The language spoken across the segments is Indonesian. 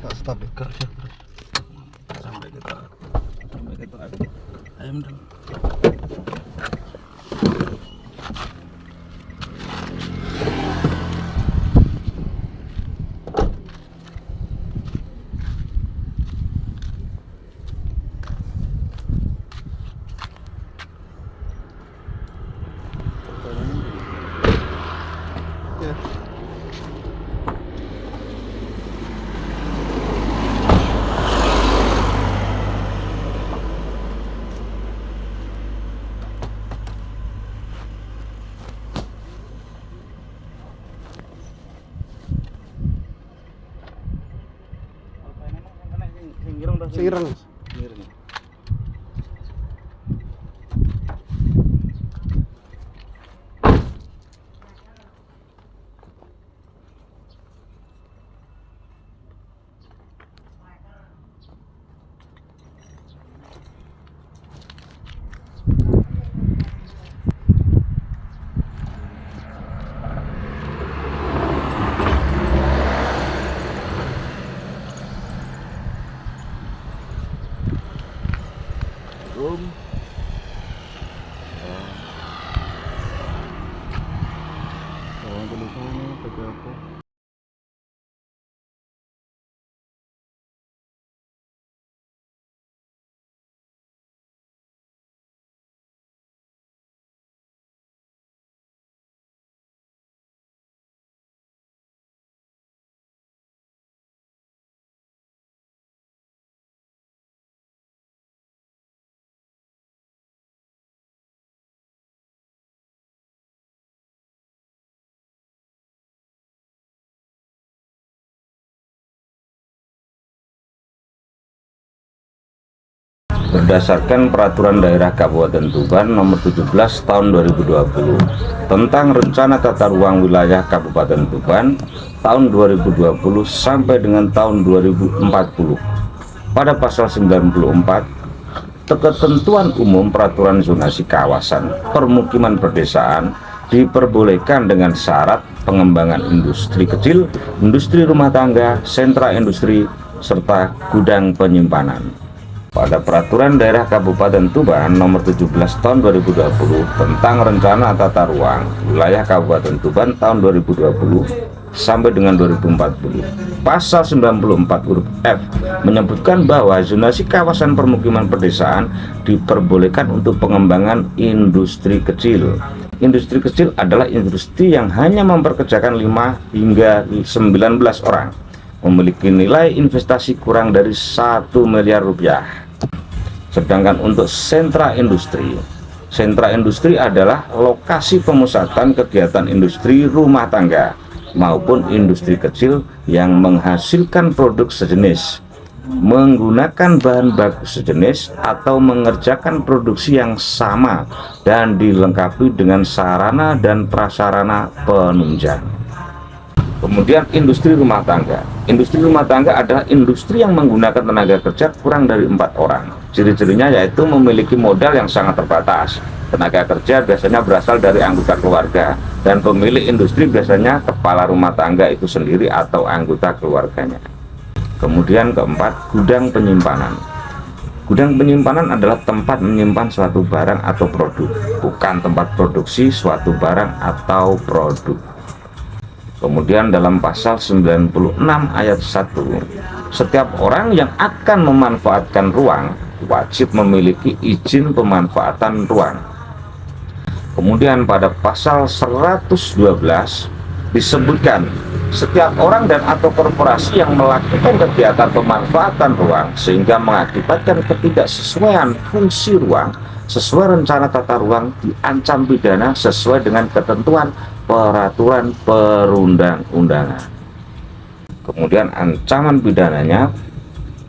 Tak stop ya. Kerja terus sampai kita ayam dulu. Ya. Sireng. Tulisannya pakai apa? Berdasarkan Peraturan Daerah Kabupaten Tuban Nomor 17 Tahun 2020 tentang Rencana Tata Ruang Wilayah Kabupaten Tuban tahun 2020 sampai dengan tahun 2040, pada pasal 94, ketentuan umum peraturan zonasi kawasan permukiman perdesaan diperbolehkan dengan syarat pengembangan industri kecil, industri rumah tangga, sentra industri, serta gudang penyimpanan. Pada Peraturan Daerah Kabupaten Tuban Nomor 17 Tahun 2020 tentang Rencana Tata Ruang Wilayah Kabupaten Tuban tahun 2020 sampai dengan 2040, pasal 94 huruf F menyebutkan bahwa zonasi kawasan permukiman perdesaan diperbolehkan untuk pengembangan industri kecil. Industri kecil adalah industri yang hanya memperkerjakan 5 hingga 19 orang, memiliki nilai investasi kurang dari 1 miliar rupiah. Sedangkan untuk sentra industri adalah lokasi pemusatan kegiatan industri rumah tangga maupun industri kecil yang menghasilkan produk sejenis, menggunakan bahan baku sejenis, atau mengerjakan produksi yang sama dan dilengkapi dengan sarana dan prasarana penunjang. Kemudian industri rumah tangga. Industri rumah tangga adalah industri yang menggunakan tenaga kerja kurang dari 4 orang. Ciri-cirinya yaitu memiliki modal yang sangat terbatas. Tenaga kerja biasanya berasal dari anggota keluarga, dan pemilik industri biasanya kepala rumah tangga itu sendiri atau anggota keluarganya. Kemudian keempat, gudang penyimpanan. Gudang penyimpanan adalah tempat menyimpan suatu barang atau produk, bukan tempat produksi suatu barang atau produk. Kemudian dalam pasal 96 ayat 1, setiap orang yang akan memanfaatkan ruang wajib memiliki izin pemanfaatan ruang. Kemudian pada pasal 112 disebutkan setiap orang dan atau korporasi yang melakukan kegiatan pemanfaatan ruang sehingga mengakibatkan ketidaksesuaian fungsi ruang sesuai rencana tata ruang diancam pidana sesuai dengan ketentuan peraturan perundang-undangan. Kemudian ancaman pidananya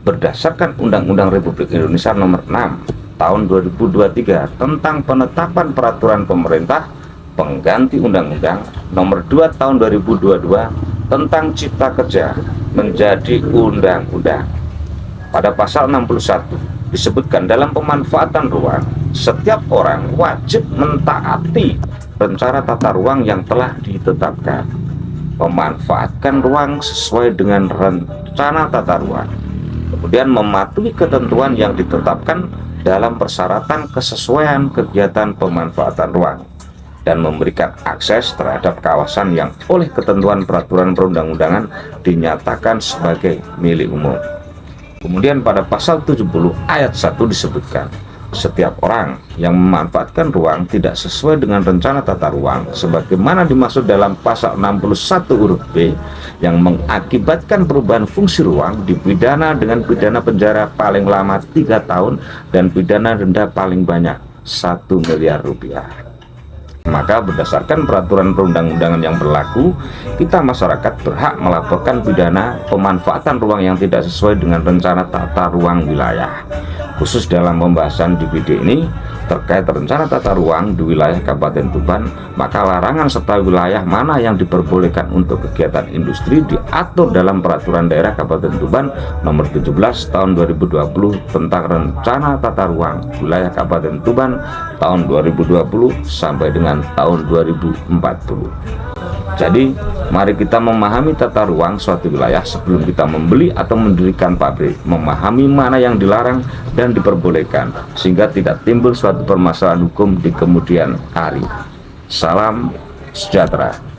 berdasarkan Undang-Undang Republik Indonesia Nomor 6 Tahun 2023 tentang penetapan peraturan pemerintah pengganti Undang-Undang Nomor 2 Tahun 2022 tentang Cipta Kerja menjadi undang-undang. Pada pasal 61 disebutkan dalam pemanfaatan ruang setiap orang wajib mentaati rencana tata ruang yang telah ditetapkan. memanfaatkan ruang sesuai dengan rencana tata ruang, kemudian mematuhi ketentuan yang ditetapkan dalam persyaratan kesesuaian kegiatan pemanfaatan ruang, dan memberikan akses terhadap kawasan yang oleh ketentuan peraturan perundang-undangan dinyatakan sebagai milik umum. Kemudian pada pasal 70 ayat 1 disebutkan, setiap orang yang memanfaatkan ruang tidak sesuai dengan rencana tata ruang sebagaimana dimaksud dalam pasal 61 huruf B yang mengakibatkan perubahan fungsi ruang dipidana dengan pidana penjara paling lama 3 tahun dan pidana denda paling banyak 1 miliar rupiah. Maka berdasarkan peraturan perundang-undangan yang berlaku, kita masyarakat berhak melaporkan pidana pemanfaatan ruang yang tidak sesuai dengan rencana tata ruang wilayah. Khusus dalam pembahasan di video ini terkait rencana tata ruang di wilayah Kabupaten Tuban, maka larangan serta wilayah mana yang diperbolehkan untuk kegiatan industri diatur dalam Peraturan Daerah Kabupaten Tuban Nomor 17 Tahun 2020 tentang rencana tata ruang wilayah Kabupaten Tuban tahun 2020 sampai dengan tahun 2040. Jadi, mari kita memahami tata ruang suatu wilayah sebelum kita membeli atau mendirikan pabrik, memahami mana yang dilarang dan diperbolehkan, sehingga tidak timbul suatu permasalahan hukum di kemudian hari. Salam sejahtera.